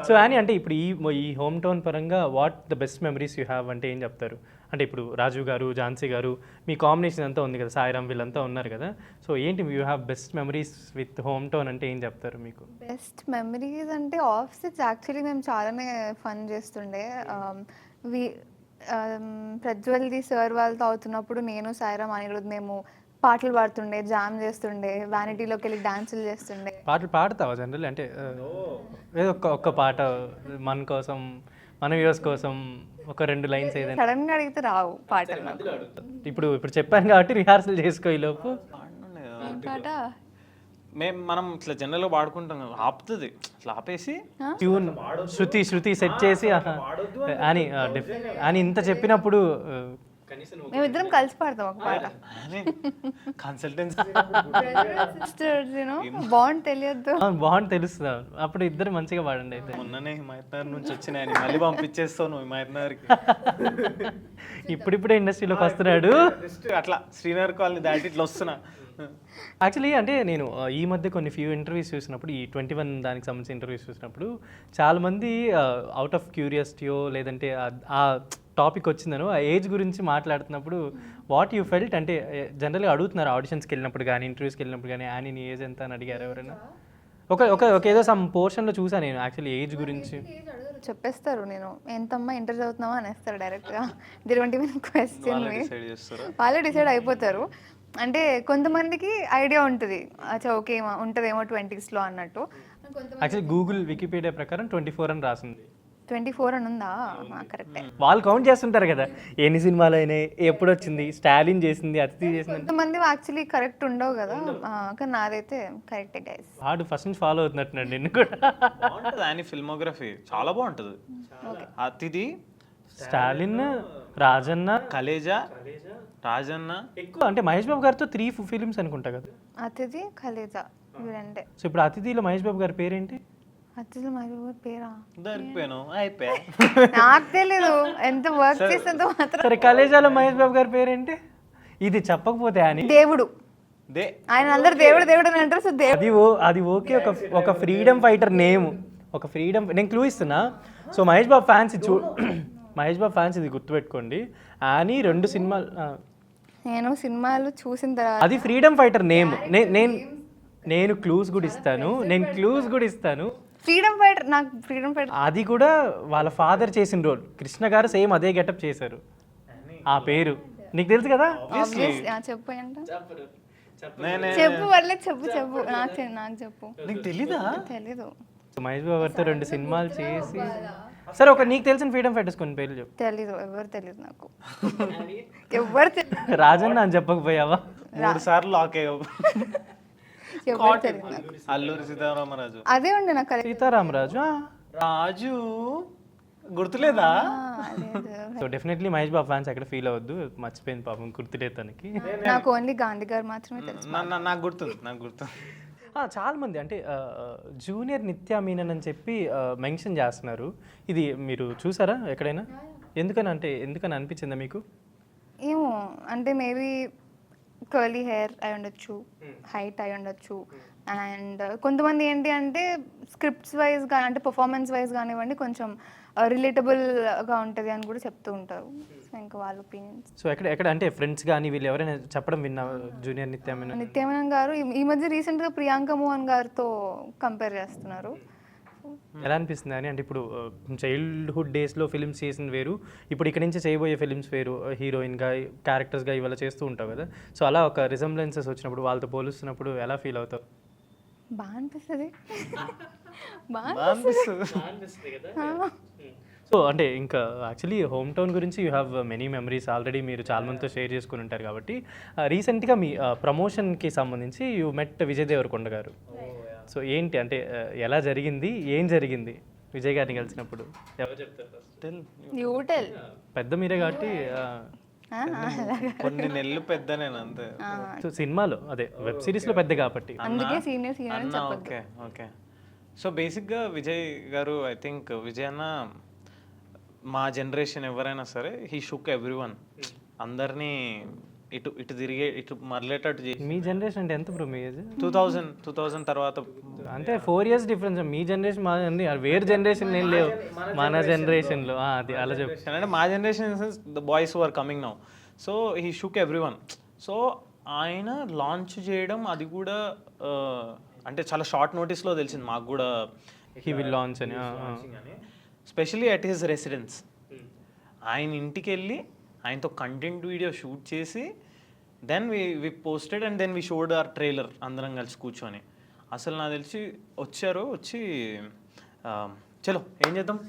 సో అని అంటే ఇప్పుడు ఈ హోమ్ టౌన్ పరంగా what the best memories you have అంటే ఏం చెప్తారు? అంటే ఇప్పుడు రాజు గారు, ఝాన్సీ గారు, మీ కాంబినేషన్ అంతా ఉంది కదా, సాయిరామ్ వీళ్ళంతా ఉన్నారు కదా. సో ఏంటి you have best memories with Home town అంటే ఏం చెప్తారు మీకు? బెస్ట్ మెమరీస్ అంటే ఆఫ్సెట్స్ యాక్చువల్లీ మేము చాలానే ఫన్ చేస్తుండే. ప్రజ్వల్ది సార్ వాళ్ళతో అవుతున్నప్పుడు నేను సాయిరామ్ అనిరుద్ మేము పాటలు పాడుతుండే, జామ్ చేస్తుండే, వ్యానిటీలోకి వెళ్ళి డాన్సులు చేస్తుండే. పాటలు పాడతావా జనరల్? అంటే ఏదో ఒక్క పాట మన కోసం, మన వ్యూస్ కోసం ఒక 2 lines ఏదైనా. సడన్ గా అడిగితే రావు పాటలు నాకు. ఇప్పుడు చెప్పాను కాబట్టి రిహార్సల్ చేసుకో ఈ లోపు. పాట మనం ఇట్లా జనరల్గా పాడుకుంటాం కదా, ఆపుతుంది ఇట్లా ఆపేసి ట్యూన్ శృతి సెట్ చేసి అని అని ఇంత చెప్పినప్పుడు మేమిద్దరం కలిసి పాడతాం ఒక పాట. కన్సల్టెన్సీ సిస్టర్స్ బాండ్ తెలియద్దు. బాగుంది తెలుస్తుంది. అప్పుడు ఇద్దరు మంచిగా పాడండి అయితే. మొన్ననే హిమాయత్ నగర్ నుంచి వచ్చినాయని మళ్ళీ పంపించేస్తావు నువ్వు హిమాయత్ నగర్కి. ఇప్పుడిప్పుడే ఇండస్ట్రీలోకి వస్తున్నాడు. అట్లా శ్రీనగర్ కాలనీ దాటి ఇట్లా వస్తున్నా. యాక్చువల్లీ అంటే నేను ఈ మధ్య కొన్ని ఫ్యూ ఇంటర్వ్యూస్ చూసినప్పుడు, ఈ 21 దానికి సంబంధించిన ఇంటర్వ్యూస్ చూసినప్పుడు చాలామంది అవుట్ ఆఫ్ క్యూరియాసిటీయో లేదంటే ఆ టాపిక్ వచ్చిందనో ఆ ఏజ్ గురించి మాట్లాడుతున్నప్పుడు వాట్ యూ ఫెల్ట్ అంటే జనరల్గా అడుగుతున్నారు ఆడిషన్స్కి వెళ్ళినప్పుడు కానీ, ఇంటర్వ్యూస్కి వెళ్ళినప్పుడు కానీ, అని నీ ఏజ్ ఎంత అని అడిగారు ఎవరైనా? ఒక ఏదో సమ్ పోర్షన్లో చూసాను నేను యాక్చువల్లీ ఏజ్ గురించి. చెప్పేస్తారు నేను ఎంతమ్మా ఇంటర్ చదువుతున్నావా అనేస్తారు డైరెక్ట్గా. ఇటువంటి క్వశ్చన్ వాళ్ళే డిసైడ్ అయిపోతారు. అంటే కొంతమందికి ఐడియా ఉంటుంది, అచ్చా ఓకే ఉంటుందేమో 20sలో అన్నట్టు. యాక్చువల్లీ గూగుల్ వికీపీడియా ప్రకారం 24 అని రాసింది. 24 అని ఉందా? కరెక్టే. వాళ్ళు కౌంట్ చేస్తుంటారు కదా ఎన్ని సినిమాలు అయినాయి, ఎప్పుడు వచ్చింది, స్టాలిన్ చేసింది, అతిథి చేసింది. కొంతమంది యాక్చువల్లీ కరెక్ట్ ఉండవు కదా, కానీ నాదైతే కరెక్టే గైస్. వాడు ఫస్ట్ నుంచి ఫాలో అవుతున్నట్టున్నాడు నిన్ను కూడా. బాగుంటుంది ఆయన ఫిల్మోగ్రఫీ, చాలా బాగుంటుంది. అతిథి, స్టాలిన్, రాజన్న, కలేజా, రాజన్న. ఎక్కువ అంటే మహేష్ బాబు గారితో 3 films అనుకుంటా కదా. అతిథి, కలేజా ఇవంటే. సో ఇప్పుడు అతిథిలో మహేష్ బాబు గారి పేరేంటి? అతిథిలో మహేష్ బాబు పేరా దొరికిపోయాను, అయిపోయా. నాకు తెలీదు, ఎంత వర్క్ చేసేంత మాత్రం. సరే కలేజాలో మహేష్ బాబు గారి పేరేంటి? ఇది చెప్పకపోతే అని దేవుడు. ఆయన అందరు దేవుడు దేవుడు అని అంటారు. సో అది ఓకే, ఒక ఫ్రీడమ్ ఫైటర్ నేమ్, ఒక ఫ్రీడమ్. నేను క్లూ ఇస్తున్నా. సో మహేష్ బాబు ఫ్యాన్స్ ఇది గుర్తుపెట్టుకోండి. అని 2 సినిమాలు, నేను సినిమాలు చూసిన తర్వాత అది ఫ్రీడమ్ ఫైటర్ నేమ్. నేను క్లూస్ కూడా ఇస్తాను. ఫ్రీడమ్ ఫైటర్, నాకు ఫ్రీడమ్ ఫైటర్ అది కూడా వాళ్ళ ఫాదర్ చేసిన రోల్. కృష్ణ గారు సేమ్ అదే గెటప్ చేశారు. ఆ పేరు నీకు తెలుసు కదా? చెప్పు అంట, చెప్పు పర్లేదు, చెప్పు నాకు చెప్పు. నీకు తెలీదా? తెలీదు. మహేష్ బాబు గారితో 2 సినిమాలు చేసి, సరే ఒక నీకు తెలిసిన ఫ్రీడమ్ ఫైటర్స్ కొన్ని పేర్లు చెప్పు. తెలీదు, ఎవరు తెలీదు నాకు. ఎవరు తెలియదు. రాజన్న అని చెప్పకపోయావా? 3 సార్లు లాక్ అయ్యావు. ఎవరు తెలియదు నాకు. అల్లూరి సీతారామరాజు. అదే ఉండే నాకు. సీతారామరాజు. రాజు గుర్తులేదా? So definitely Mahesh Babu fans ఎక్కడ ఫీల్ అవ్వద్దు, మర్చిపోయింది పాపం, గుర్తులే తనకి. నాకు ఓన్లీ గాంధీ గారు మాత్రమే తెలుసు. నాకు గుర్తుంది. చాలా మంది అంటే జూనియర్ నిత్యా మీనన్ అని చెప్పి మెన్షన్ చేస్తున్నారు. ఇది మీరు చూసారా ఎక్కడైనా? ఎందుకని అనిపించిందా మీకు? ఏమో అంటే మేబీ కర్లీ హెయిర్ అయి ఉండొచ్చు, హైట్ అయి ఉండొచ్చు, అండ్ కొంతమంది ఏంటి అంటే స్క్రిప్ట్స్ వైజ్ కానీ అంటే పర్ఫార్మెన్స్ వైజ్ కానివ్వండి కొంచెం రిలేటబుల్గా ఉంటుంది అని కూడా చెప్తూ ఉంటారు. సో ఇంకా వాళ్ళ ఒపీనియన్స్. సో ఎక్కడ అంటే ఫ్రెండ్స్ కానీ వీళ్ళు ఎవరైనా చెప్పడం విన్నా జూనియర్ నిత్యా మీనన్? నిత్యా మీనన్ గారు ఈ మధ్య రీసెంట్గా ప్రియాంక మోహన్ గారితో కంపేర్ చేస్తున్నారు. ఎలా అనిపిస్తుంది అని? అంటే ఇప్పుడు చైల్డ్హుడ్ డేస్లో ఫిల్మ్స్ చేసిన వేరు, ఇప్పుడు ఇక్కడ నుంచి చేయబోయే ఫిల్మ్స్ వేరు, హీరోయిన్గా క్యారెక్టర్స్గా ఇవాళ చేస్తూ ఉంటావు కదా. సో అలా ఒక రిజంబ్లెన్సెస్ వచ్చినప్పుడు వాళ్ళతో పోలుస్తున్నప్పుడు ఎలా ఫీల్ అవుతావు? బాగా అనిపిస్తుంది. సో అంటే ఇంకా యాక్చువల్లీ హోమ్ టౌన్ గురించి you have many memories already మీరు చాలా మందితో షేర్ చేసుకుని ఉంటారు కాబట్టి రీసెంట్గా మీ ప్రమోషన్కి సంబంధించి యూ మెట్ విజయ్ దేవరకొండ గారు. సో ఏంటి అంటే ఎలా జరిగింది, ఏం జరిగింది విజయ్ గారిని కలిసినప్పుడు? ఎవరు చెప్తారు? పెద్ద మీరే కాబట్టి కొన్ని నెలలు పెద్ద నేను అంతే. సో సినిమాలో అదే వెబ్ సిరీస్లో పెద్ద కాబట్టి అందుకే సీనియర్ ఓకే ఓకే. సో బేసిక్గా విజయ్ గారు, ఐ థింక్ విజయ్ అన్న మా జనరేషన్ ఎవరైనా సరే హీ షుక్ ఎవ్రీవన్, అందరినీ ఇటు ఇటు తిరిగే ఇటు మరలేటట్టు చేసి. మీ జనరేషన్ అంటే ఎంత బ్రో మీ ఏజ్? 2000 తర్వాత అంటే 4 years డిఫరెన్స్. మీ జనరేషన్ మా వేరే జనరేషన్ ఏం లేవు మన జనరేషన్లో. అది అలా చెప్పాను అంటే మా generation the boys were coming now. So he shook everyone. So ఆయన లాంచ్ చేయడం అది కూడా అంటే చాలా షార్ట్ నోటీస్లో తెలిసింది మాకు కూడా హీ విల్ లాంచ్ అని. Specially at his residence. ఆయన ఇంటికి వెళ్ళి ఆయనతో కంటెంట్ వీడియో షూట్ చేసి then we posted and then we showed our trailer అందరం కలిసి కూర్చొని. అసలు నాకు తెలిసి వచ్చి చలో ఏం చేద్దాం,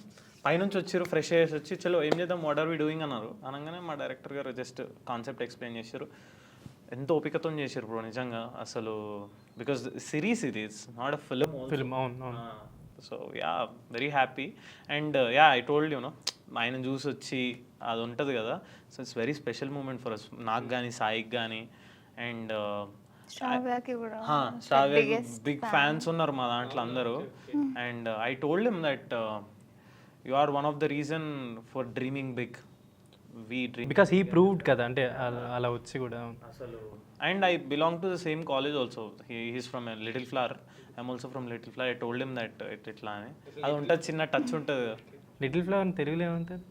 పైనుంచి వచ్చారు ఫ్రెష్ అయ్యేసి వచ్చి చలో ఏం చేద్దాం వాట్ ఆర్ వి డూయింగ్ అన్నారు. అనగానే మా డైరెక్టర్ గారు జస్ట్ కాన్సెప్ట్ ఎక్స్ప్లెయిన్ చేశారు. ఎంతో ఓపికతో చేశారు బ్రో నిజంగా అసలు. బికాస్ సిరీస్ ఇది, ఇట్స్ నాట్ అ ఫిల్మ్. అవును. So ya very happy. And ya I told you know ఆయన చూసి వచ్చి అది ఉంటుంది కదా. So it's very special moment for us, నాకు కానీ సాయికి కానీ. అండ్ శ్రావ్య బిగ్ ఫ్యాన్స్ ఉన్నారు మా దాంట్లో అందరూ. And I told him that you are one of the reason for dreaming big. Because he proved కదా అంటే అలా వచ్చి కూడా అసలు. And I belong to the same college also. He's from Little Flower, I'm also from Little Flower. I told him that ఇట్లా అని. అది ఉంటుంది, చిన్న టచ్ ఉంటుంది. లిటిల్ ఫ్లవర్ అని తెలుగులో ఏమంటారు?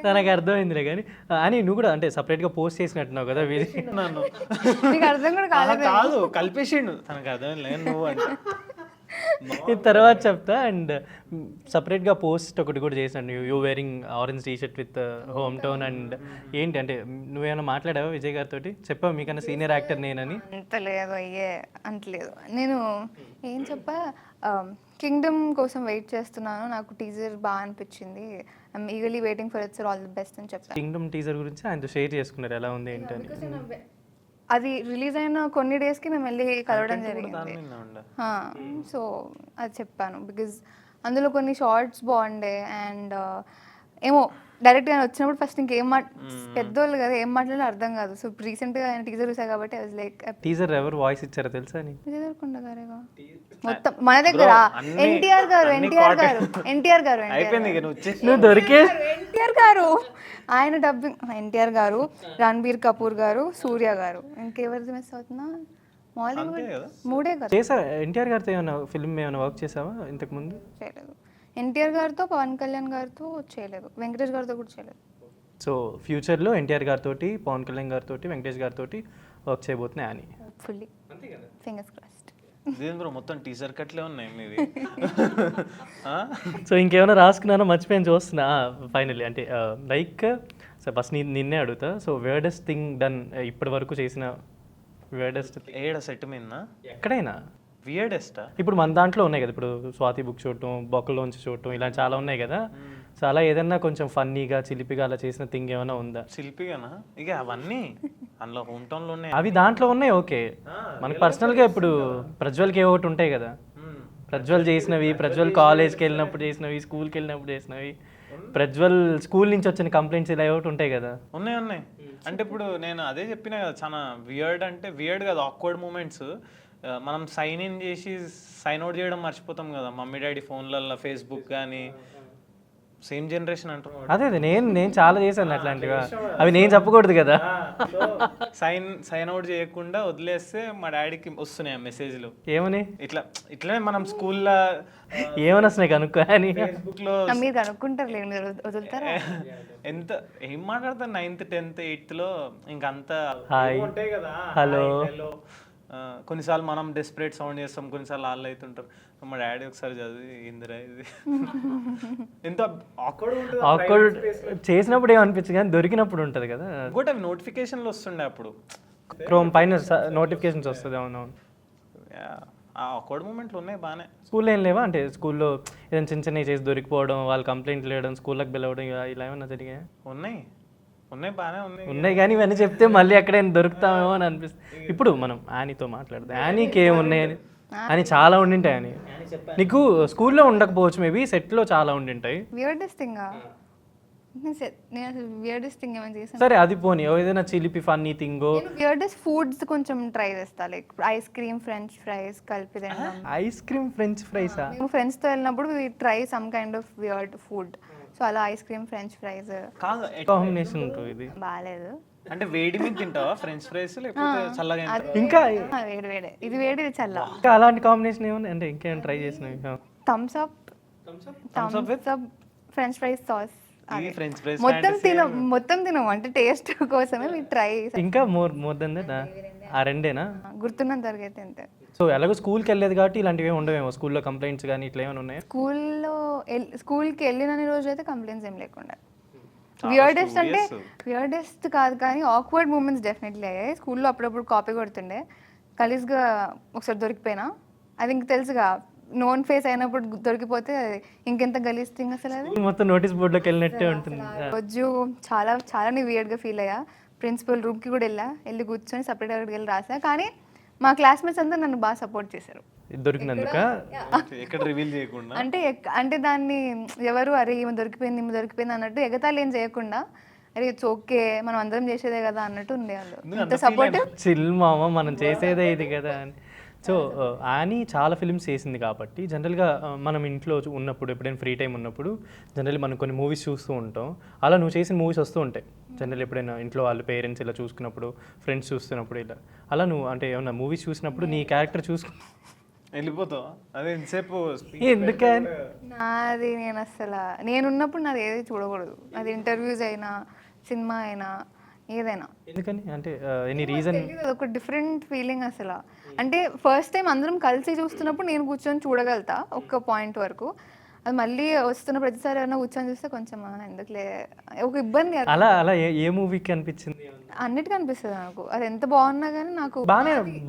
తనకు అర్థమైందిలే కానీ. అని నువ్వు కూడా అంటే సపరేట్గా పోస్ట్ చేసినట్టున్నావు కదా నన్ను. అర్థం కూడా కాదు కలిపేసిండు, తనకు అర్థమైంది నువ్వు అంటే. తర్వాత చెప్తా. అండ్ సపరేట్గా పోస్ట్ ఒకటి కూడా చేసాను, you wearing orange t-shirt with Home Town. And ఏంటి అంటే నువ్వేమైనా మాట్లాడావా విజయ్ గారితో? చెప్పావు మీకన్నా సీనియర్ యాక్టర్ నేనని? అంతలేదు. నేను ఏం చెప్పా, కింగ్డమ్ కోసం వెయిట్ చేస్తున్నాను, నాకు టీజర్ బాగా అనిపించింది, I'm eagerly waiting for it's all the best అని చెప్పాను. కింగ్డమ్ టీజర్ గురించి ఆయనతో షేర్ చేసుకున్నారు ఎలా ఉంది ఏంటని? అది రిలీజ్ అయిన కొన్ని డేస్కి మేము వెళ్ళి కలవడం జరిగింది. సో అది చెప్పాను బికాజ్ అందులో కొన్ని షార్ట్స్ బాగుండే. అండ్ ఏమో డైరెక్ట్గా వచ్చినప్పుడు ఫస్ట్ ఇంకేం పెద్దోళ్ళు కదా ఏం మాట్లాడాలో అర్థం కాదు. సో రీసెంట్గా ఆయన టీజర్ చూసా కాబట్టి ఐ వాజ్ లైక్. టీజర్ ఎవరు వాయిస్ ఇచ్చారో తెలుసా? విజయ్ దేవరకొండ గారేగా మొత్తం మన దగ్గర. ఎన్టీఆర్ గారు నువ్వు దొరికే ఎన్టీఆర్ గారు ఆయన డబ్బింగ్. ఎన్టీఆర్ గారు, రణబీర్ కపూర్ గారు, సూర్య గారు, ఇంకెవరిది మిస్ అవుతున్నా? మాలీవుడ్ మూడే కదా. చేసావా ఎన్టీఆర్ గారితో ఏమైనా ఫిల్మ్ ఏమైనా వర్క్ చేసావా ఇంతకు ముందు? చేయలేదు. ఎన్టీఆర్ గారితో, పవన్ కళ్యాణ్ గారితో చేయలేదు, వెంకటేష్ గారితో కూడా చేయలేదు. సో ఫ్యూచర్లో ఎన్టీఆర్ గారితో, పవన్ కళ్యాణ్ గారితో, వెంకటేష్ గారితో వర్క్ చేయబోతున్నాయి అని ఫుల్లీ ఫింగర్స్ క్రాస్డ్. మొత్తం టీజర్ కట్లే ఉన్నాయి మీది. సో ఇంకేమైనా రాసుకున్నానో మర్చిపోయాను చూస్తున్నా. ఫైనల్లీ అంటే లైక్ సో ఫస్ట్ నిన్నే అడుగుతా. సో వేర్డెస్ట్ థింగ్ డన్ ఇప్పటి వరకు చేసిన వేర్డెస్ట్ సెట్ మీద ఎక్కడైనా వియర్డెస్ట్? ఇప్పుడు మన దాంట్లో ఉన్నాయి కదా, ఇప్పుడు స్వాతి బుక్ చూడటం, బొక్కలోంచి చూడటం, ఇలా చాలా ఉన్నాయి కదా. సో అలా ఏదన్నా కొంచెం ఫన్నీగా చిలిపిగా అలా చేసిన థింగ్ ఏమైనా ఉందా? చిలిపిగానా? ఇక అవన్నీ అందులో హోమ్ టౌన్లో ఉన్నాయి, అవి దాంట్లో ఉన్నాయి. ఓకే, మనకి పర్సనల్గా ఇప్పుడు ప్రజ్వల్కి ఏ ఒకటి ఉంటాయి కదా, ప్రజ్వల్ చేసినవి, ప్రజ్వల్ కాలేజ్కి వెళ్ళినప్పుడు చేసినవి, స్కూల్కి వెళ్ళినప్పుడు చేసినవి, ప్రజ్వల్ స్కూల్ నుంచి వచ్చిన కంప్లైంట్స్ ఇలా ఒకటి ఉంటాయి కదా. ఉన్నాయి అంటే ఇప్పుడు నేను అదే చెప్పినా కదా, చాలా వియర్డ్ అంటే వియర్డ్ కదా, ఆక్వర్డ్ మూమెంట్స్. మనం సైన్ ఇన్ చేసి సైన్ అవుట్ చేయడం మర్చిపోతాం కదా మమ్మీ డాడీ ఫోన్లలో, ఫేస్బుక్ కానీ. సేమ్ జనరేషన్ అంటున్నాడు. అదే నేను చాలా చేశాను అట్లాంటివి. అవి నేను చెప్పకూడదు కదా. సైన్ అవుట్ చేయకుండా వదిలేస్తే మా డాడీకి వస్తున్నాయి మెసేజ్లు. ఏమని? ఇట్లనే మనం స్కూల్లో ఏమని వస్తున్నాయి కనుక్కో అని. ఫేస్బుక్లో మీరు కనుక్కుంటారు, మీరు వదులుతారా? ఏం మాట్లాడతారు 9th 10th 8thలో ఇంకంతా హాయ్, ఉంటాయి కదా, హలో. కొన్నిసార్లు మనం డెస్పరేట్ సౌండ్ చేస్తాం, కొన్నిసార్లు వాళ్ళు అవుతుంటారు. మా డాడీ ఒకసారి చదివి ఇందిరా ఇది ఎంత ఆక్వర్డ్ చేసినప్పుడు ఏమనిపించదు కానీ దొరికినప్పుడు ఉంటుంది కదా. ఇంకోటి అవి నోటిఫికేషన్లు వస్తుండే అప్పుడు, క్రోమ్ పైన నోటిఫికేషన్స్ వస్తుంది. అవునవును. ఆ ఆక్వర్డ్ మూమెంట్లు ఉన్నాయి బాగానే. స్కూల్లో ఏం లేవా అంటే స్కూల్లో ఏదైనా చిన్న చిన్నవి చేసి దొరికిపోవడం, వాళ్ళు కంప్లైంట్లు వేయడం, స్కూల్లోకి పిలవడం, ఇలా ఏమన్నా జరిగాయి? ఉన్నాయి బాగానే ఉన్నాయి కానీ ఇవన్నీ చెప్తే మళ్ళీ ఎక్కడైనా దొరుకుతామేమో అని అనిపిస్తుంది. ఇప్పుడు మనం యానీతో మాట్లాడదాం. యానీకి ఏమున్నాయని. అని చాలా ఉండింటాయి అని. నీకు స్కూల్లో ఉండకపోవచ్చు, మేబీ సెట్లో చాలా ఉండింటాయి. వియర్డెస్ట్ థింగ్ నేను అసలు వియర్డెస్ట్ థింగ్ ఏమైనా చేశాను? సరే అది పోనీ, ఏదైనా చిలిపి ఫన్నీ థింగో. వియర్డెస్ట్ ఫుడ్స్ కొంచెం ట్రై చేస్తా, like ice cream, French fries కలిపి తినడం. ఐస్ క్రీమ్ ఫ్రెంచ్ ఫ్రైసా? మేము ఫ్రెండ్స్తో వెళ్ళినప్పుడు we try some kind of weird food. So అలా ఐస్ క్రీమ్, ఫ్రెంచ్ ఫ్రైస్ కాదు కాంబినేషన్ ఉంటుంది ఇది. బాగాలేదు. అంటే వేడి మీద తింటావా ఫ్రెంచ్ ఫ్రైస్, లేకపోతే చల్లగా? ఇంకా వేడి వేడి, ఇది వేడి, ఇది చల్ల. ఇంకా అలాంటి కాంబినేషన్ ఏముంది అంటే ఇంకేమైనా ట్రై చేసినవి? Thums Up french fries sauce. French fries మొత్తం తినం అంటే టేస్ట్ కోసమే మీరు ట్రై. ఇంకా మోర్ దెన్ దట్ ఆ రెండేనా గుర్తున్నంత వరకు అయితే అంతే. సో ఎలాగో స్కూల్కి వెళ్ళేది కాబట్టి ఇలాంటివి ఏమి ఉండవేమో. స్కూల్లో కంప్లైంట్స్ కానీ ఇట్లా ఏమైనా ఉన్నాయా? స్కూల్కి వెళ్ళిన రోజు అయితే కంప్లైంట్స్ ఏం లేకుండా. వియర్డెస్ట్ అంటే వియర్డెస్ట్ కాదు కానీ ఆక్వర్డ్ మూమెంట్స్ డెఫినెట్లీ అయ్యాయి. స్కూల్లో అప్పుడప్పుడు కాపీ కొడుతుండే, గలీజ్గా ఒకసారి దొరికిపోయినా. అది ఇంక తెలుసుగా, నోన్ ఫేస్ అయినప్పుడు దొరికిపోతే ఇంకెంత గలీజ్ థింగ్ అసలు. అది మొత్తం నోటీస్ బోర్డులోకి వెళ్ళినట్టే ఉంటుంది. రోజు చాలా వియర్డ్గా ఫీల్ అయ్యా. ప్రిన్సిపల్ రూమ్కి కూడా వెళ్ళి కూర్చొని సపరేట్ అక్కడికి వెళ్ళి రాసా. కానీ మా క్లాస్మేట్స్ అంతా నన్ను బాగా సపోర్ట్ చేశారు దొరికినందుక. ఎక్కడ రివీల్ చేయకుండా, అంటే దాన్ని ఎవరు అరే ఈమె దొరికిపోయింది అన్నట్టు ఎగతాళి ఏం చేయకుండా, అరే ఇట్స్ ఓకే మనం అందరం చేసేదే కదా అన్నట్టు ఉండేవాళ్ళు. ఇంత సపోర్టివ్. చిల్ మామ, మనం చేసేదే ఇది కదా అని. సో యానీ చాలా ఫిల్మ్స్ చేసింది కాబట్టి జనరల్గా మనం ఇంట్లో ఉన్నప్పుడు, ఎప్పుడైనా ఫ్రీ టైం ఉన్నప్పుడు జనరల్లీ మనం కొన్ని మూవీస్ చూస్తూ ఉంటాం. అలా నువ్వు చేసిన మూవీస్ వస్తూ ఉంటాయి జనరల్. ఎప్పుడైనా ఇంట్లో వాళ్ళ పేరెంట్స్ ఇలా చూసుకున్నప్పుడు, ఫ్రెండ్స్ చూస్తున్నప్పుడు ఇలా అలా నువ్వు అంటే ఏమన్నా మూవీస్ చూసినప్పుడు నీ క్యారెక్టర్ వెళ్ళిపోతావు. అదే ఎంతసేపు ఎందుకని నాది నేనున్నప్పుడు నాది ఏది చూడకూడదు. అది ఇంటర్వ్యూస్ అయినా, సినిమా అయినా, ఏదైనా. ఎందుకని అంటే ఎనీ రీజన్? ఒక డిఫరెంట్ ఫీలింగ్ అసలు. అంటే ఫస్ట్ టైం అందరం కలిసి చూస్తున్నప్పుడు నేను కూర్చొని చూడగలుగుతా ఒక పాయింట్ వరకు. అది మళ్ళీ వస్తున్న ప్రతిసారి ఏమైనా కూర్చొని చూస్తే కొంచెం ఎందుకులే ఒక ఇబ్బంది. అలా ఏ మూవీకి అనిపించింది? అన్నిటికీ అనిపిస్తుంది నాకు. అది ఎంత బాగున్నా కానీ నాకు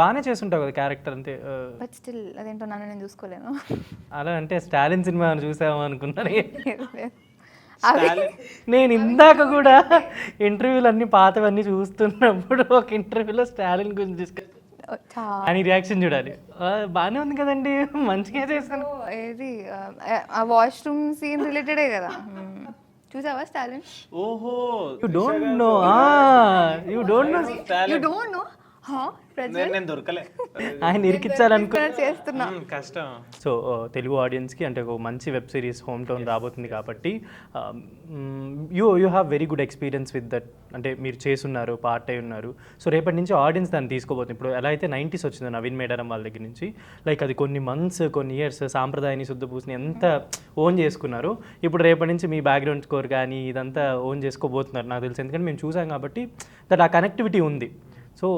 బాగానే చేస్తుంటావు కదా క్యారెక్టర్ అంతే. బట్ స్టిల్ అదేంటో నన్ను నేను చూసుకోలేను. అలా అంటే స్టాలిన్ సినిమా చూసాము అనుకున్నాను. నేను ఇందాక కూడా ఇంటర్వ్యూలు అన్ని పాతవన్నీ చూస్తున్నప్పుడు ఒక ఇంటర్వ్యూలో స్టాలిన్ గురించి డిస్కస్ అని రియాక్షన్ చూడాలి. బాగానే ఉంది కదండి, మంచిగా చేశాను. ఏది ఆ వాష్రూమ్ సీన్ రిలేటెడే కదా. చూసావా స్టాలిన్? ఓహో, యు డోంట్ నో. నేను దొరకలే, ఆయన ఇరికిచ్చాలనుకో చేస్తున్నా కష్టం. సో తెలుగు ఆడియన్స్కి అంటే ఒక మంచి వెబ్ సిరీస్ హోమ్ టౌన్ రాబోతుంది కాబట్టి you have very good experience with that. అంటే మీరు చేస్తున్నారు, పార్ట్ అయి ఉన్నారు. సో రేపటి నుంచి ఆడియన్స్ దాన్ని తీసుకోబోతుంది. ఇప్పుడు ఎలా అయితే 90s వచ్చిందో నవీన్ మేడారం వాళ్ళ దగ్గర నుంచి, లైక్ అది కొన్ని మంత్స్, కొన్ని ఇయర్స్ సాంప్రదాయాన్ని, శుద్ధపూసిని ఎంత ఓన్ చేసుకున్నారు. ఇప్పుడు రేపటి నుంచి మీ బ్యాక్గ్రౌండ్ స్కోర్ కానీ ఇదంతా ఓన్ చేసుకోబోతున్నారు నాకు తెలిసి. ఎందుకంటే మేము చూసాం కాబట్టి దట్ ఆ కనెక్టివిటీ ఉంది. సో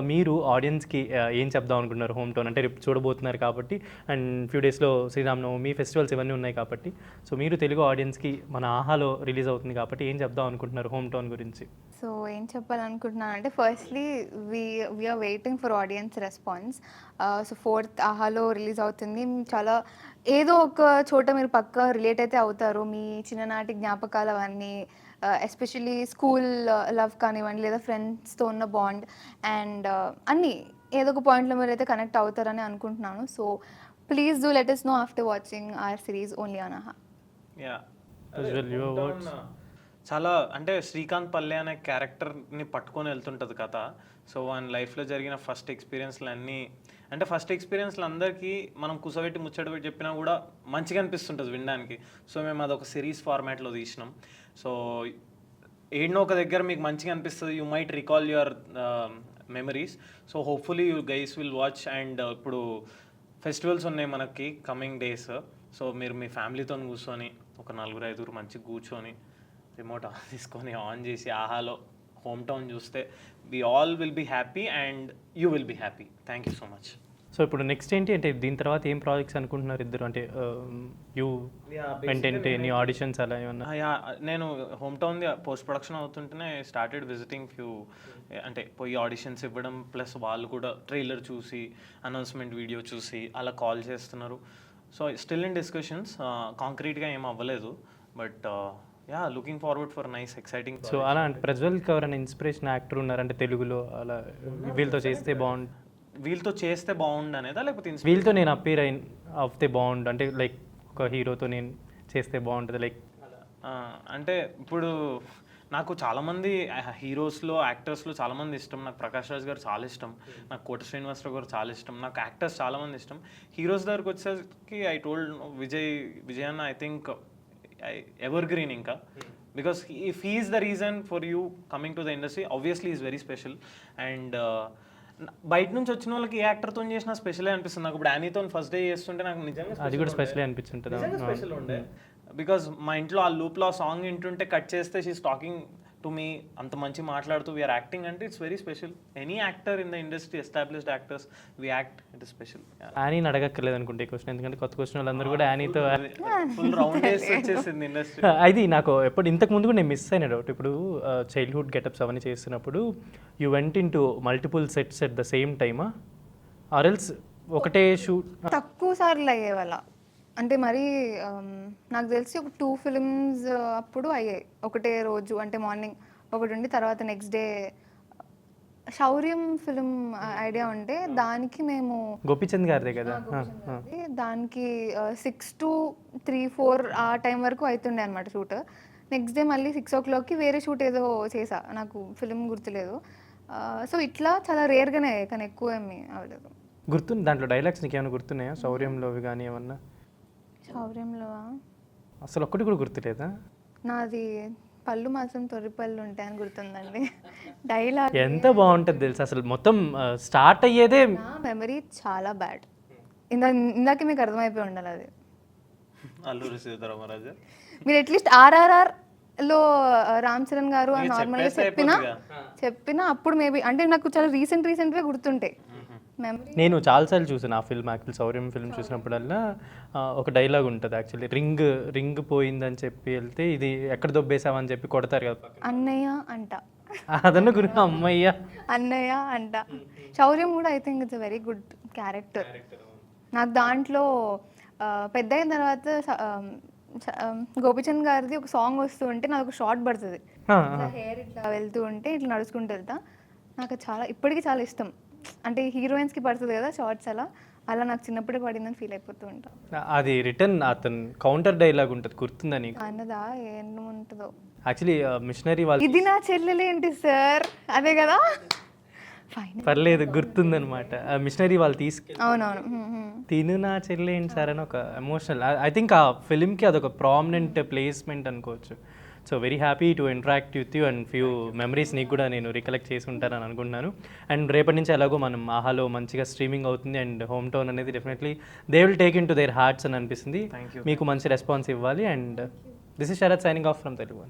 మీరు ఆడియన్స్కి ఏం చెప్దాం అనుకుంటున్నారు హోమ్ టౌన్ అంటే? రేపు చూడబోతున్నారు కాబట్టి, అండ్ ఫ్యూ డేస్లో శ్రీరామనవమి, ఫెస్టివల్స్ ఇవన్నీ ఉన్నాయి కాబట్టి, సో మీరు తెలుగు ఆడియన్స్కి మన ఆహాలో రిలీజ్ అవుతుంది కాబట్టి ఏం చెప్దాం అనుకుంటున్నారు హోమ్ టౌన్ గురించి? సో ఏం చెప్పాలనుకుంటున్నాను అంటే, firstly we are waiting for audience response. So 4th ఆహాలో రిలీజ్ అవుతుంది. చాలా ఏదో ఒక చోట మీరు పక్కా రిలేట్ అయితే అవుతారు. మీ చిన్ననాటి జ్ఞాపకాలు అవన్నీ, ఎస్పెషలీ స్కూల్ లవ్ కానివ్వండి, లేదా ఫ్రెండ్స్తో ఉన్న బాండ్, అండ్ అన్నీ ఏదో ఒక పాయింట్లో మీరు అయితే కనెక్ట్ అవుతారని అనుకుంటున్నాను. So please do let us know after watching our series only on Aha. Yeah, Prajwal your words. చాలా అంటే శ్రీకాంత్ పల్లె అనే క్యారెక్టర్ని పట్టుకొని వెళ్తుంటుంది కథ. సో ఆయన లైఫ్లో జరిగిన ఫస్ట్ ఎక్స్పీరియన్స్లు అన్నీ అంటే ఫస్ట్ ఎక్స్పీరియన్స్లు అందరికీ మనం కుసబెట్టి ముచ్చట పెట్టి చెప్పినా కూడా మంచిగా అనిపిస్తుంటుంది వినడానికి. సో మేము అదొక సిరీస్ ఫార్మాట్లో తీసినాం. సో ఏడనో ఒక దగ్గర మీకు మంచిగా అనిపిస్తుంది, you might recall your memories. So hopefully you guys will watch. And ఇప్పుడు ఫెస్టివల్స్ ఉన్నాయి మనకి కమింగ్ డేస్. సో మీరు మీ ఫ్యామిలీతో కూర్చొని ఒక 4-5 మంచిగా కూర్చొని రిమోట్ ఆన్ తీసుకొని ఆన్ చేసి ఆహాలో హోమ్ టౌన్ చూస్తే we all will be happy and you will be happy. Thank you so much. So ఇప్పుడు నెక్స్ట్ ఏంటి అంటే దీని తర్వాత ఏం ప్రాజెక్ట్స్ అనుకుంటున్నారు ఇద్దరు? అంటే యూ అంటే నీ ఆడిషన్స్ అలా ఏమన్నా? నేను హోమ్ టౌన్ పోస్ట్ ప్రొడక్షన్ అవుతుంటేనే స్టార్టెడ్ విజిటింగ్ ఫ్యూ, అంటే పోయి ఆడిషన్స్ ఇవ్వడం, ప్లస్ వాళ్ళు కూడా ట్రైలర్ చూసి అనౌన్స్మెంట్ వీడియో చూసి అలా కాల్ చేస్తున్నారు. సో స్టిల్ ఇన్ డిస్కషన్స్, కాంక్రీట్గా ఏం అవ్వలేదు. But yeah, looking forward for nice exciting. So అలా అంటే ప్రజ్వల్కి ఎవరైనా ఇన్స్పిరేషన్ యాక్టర్ ఉన్నారంటే తెలుగులో అలా వీళ్ళతో చేస్తే బాగుండు, వీళ్ళతో చేస్తే బాగుండు అనేదా, లేకపోతే వీళ్ళతో నేను అపీర్ అవుతే బాగుండు అంటే లైక్ ఒక హీరోతో నేను చేస్తే బాగుంటుంది లైక్? అంటే ఇప్పుడు నాకు చాలామంది హీరోస్లో యాక్టర్స్లో చాలామంది ఇష్టం. నాకు ప్రకాష్ రాజ్ గారు చాలా ఇష్టం, నాకు కోట శ్రీనివాసరావు గారు చాలా ఇష్టం, నాకు యాక్టర్స్ చాలామంది ఇష్టం. హీరోస్ దగ్గరకు వచ్చేసరికి ఐ టోల్డ్ విజయ్ అన్న ఐ థింక్ ఎవర్ గ్రీన్ ఇంకా, because if he is the reason for you coming to the industry, obviously is very special. And బయట నుంచి వచ్చిన వాళ్ళకి ఏ యాక్టర్తో చేసినా స్పెషలే అనిపిస్తుంది. నాకు ఇప్పుడు యానీతో ఫస్ట్ డే చేస్తుంటే నాకు నిజంగా అది కూడా స్పెషల్ అనిపించుంటుంది. స్పెషల్ ఉండే, బికాజ్ మా ఇంట్లో ఆ లూప్లో ఆ సాంగ్ వింటుంటే కట్ చేస్తే షీఈస్ టాకింగ్ టు మీ, అంత మంచి మాట్లాడుతూ వీఆర్ యాక్టింగ్ అంటే it's very special. Any actor in the industry, established actors, we act, it is special. యానీని అడగక్కర్లేదు అనుకుంటే ఈ క్వశ్చన్, ఎందుకంటే కొత్త క్వశ్చన్ వాళ్ళందరూ కూడా యానీతో ఫుల్ రౌండ్ వచ్చేసింది ఇండస్ట్రీ. అది నాకు ఎప్పుడు ఇంతకు ముందు కూడా నేను మిస్ అయిన డౌట్. ఇప్పుడు చైల్డ్హుడ్ గెటప్స్ అవన్నీ చేస్తున్నప్పుడు you went in to multiple sets at the same టైమా ఆర్ ఎల్స్ ఒకటే షూట్? తక్కువ సార్లు అయ్యేవాళ్ళ, అంటే మరి నాకు తెలిసి ఒక 2 ఫిల్మ్స్ అప్పుడు అయ్యాయి ఒకటే రోజు. అంటే మార్నింగ్ ఒకటి ఉండి తర్వాత నెక్స్ట్ డే శౌర్యం ఫిలిం ఐడియా ఉంటే దానికి మేము గోపీచంద్ గారిదే కదా, దానికి 6 to 3-4 ఆ టైం వరకు అవుతుండే అనమాట షూట్. నెక్స్ట్ డే మళ్ళీ 6 o'clockకి వేరే షూట్ ఏదో చేసా, నాకు ఫిలిం గుర్తులేదు. సో ఇట్లా చాలా రేర్గానే, కానీ ఎక్కువ ఏమి అవ్వలేదు. గుర్తుంది దాంట్లో డైలాగ్స్ నీకు ఏమైనా గుర్తున్నాయా శౌర్యంలోవి కానీ ఏమన్నా? శౌర్యంలో అసలు ఒక్కటి కూడా గుర్తులేదా? నాది పళ్ళు మాత్రం తొర్రిపళ్ళు ఉంటాయని గుర్తుందండి. డైలాగ్ ఎంత బాగుంటుంది తెలుసు అసలు. మొత్తం స్టార్ట్ అయ్యేదే, నా మెమరీ చాలా బ్యాడ్. ఇందాక మీకు అర్థమైపోయి ఉండాలి అది. అల్లూరి సీతారామరాజు మీరు అట్లీస్ట్ RRRలో రామ్ చరణ్ గారు అని నార్మల్గా చెప్పినా అప్పుడు మేబీ, అంటే నాకు చాలా రీసెంట్గా గుర్తుంటాయి మెమరీ. నేను చాలాసార్లు చూసాను ఆ ఫిల్మ్. యాక్చువల్ శౌర్యం ఫిల్మ్ చూసినప్పుడల్లా ఒక డైలాగ్ ఉంటుంది యాక్చువల్లీ, రింగ్ పోయిందని చెప్పి వెళ్తే ఇది ఎక్కడ దొబ్బేసావని చెప్పి కొడతారు కదా, అన్నయ్య అంట. అదన్న గురి అమ్మయ్య అన్నయ్య అంట. శౌర్యం కూడా I think it's a very good character. నాకు దాంట్లో పెద్ద అయిన తర్వాత గోపిచంద్ గారిది ఒక సాంగ్ వస్తూ ఉంటే నాకు ఒక షార్ట్ పడుతుంది, హెయిర్ ఇట్లా వెళ్తూ ఉంటే ఇట్లా నడుచుకుంటూ వెళ్తా. నాకు చాలా ఇప్పటికీ చాలా ఇష్టం. అంటే హీరోయిన్స్కి పడుతుంది కదా షార్ట్స్, అలా నాకు చిన్నప్పుడే పడిందని ఫీల్ అయిపోతూ ఉంటా. అది రిటర్న్ అతను కౌంటర్ డైలాగ్ ఉంటుంది, గుర్తుందా నీకు? అన్నదా ఏముంటుందో యాక్చువల్లీ మిషనరీ వాళ్ళు, ఇది నా చెల్లెలేంటి సార్, అదే కదా. పర్లేదు గుర్తుందనమాట. మిషనరీ వాళ్ళు తీసుకెళ్ళి అవునవును తిను నా చెల్లెంటి సార్ అని ఒక ఎమోషనల్, ఐ థింక్ ఆ ఫిలింకి అదొక ప్రామినెంట్ ప్లేస్మెంట్ అనుకోవచ్చు. So very happy to interact with you and few memories నీకు కూడా నేను రికలెక్ట్ చేసి ఉంటానని అనుకుంటున్నాను. అండ్ రేపటి నుంచి ఎలాగో మనం ఆహాలో మంచిగా స్ట్రీమింగ్ అవుతుంది అండ్ హోమ్ టౌన్ అనేది definitely they will take into their hearts అని అనిపిస్తుంది. మీకు మంచి రెస్పాన్స్ ఇవ్వాలి. And this is Sharath signing off from Telugu.